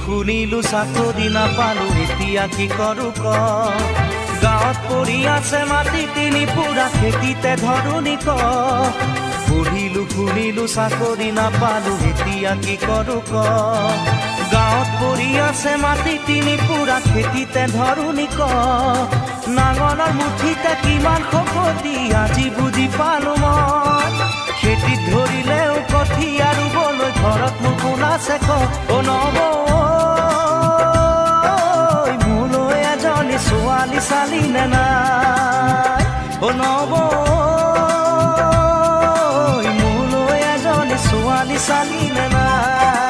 শুনিলো চাকৰি নাপালো এতিয়া কি কৰো ক গাঁৱত পৰি আছে মাটি তিনি পুৰা খেতিতে ধৰণি ক পঢ়িলো শুনিলো চাকৰি নাপালো এতিয়া কি কৰো ক গাঁৱত পৰি আছে মাটি তিনি পুৰা খেতিতে ধৰণি ক নাঙলৰ মুঠিতে কিমান শকতি আজি বুজি পালো মই খেতিত ধৰিলেও কঠীয়া ৰুবলৈ ঘৰত মোৰ কোন আছে ক অ নবৈ মোলৈ এজনী ছোৱালী চালি নে নাই অ নবৈ মোলৈ এজনী ছোৱালী চালি নে নাই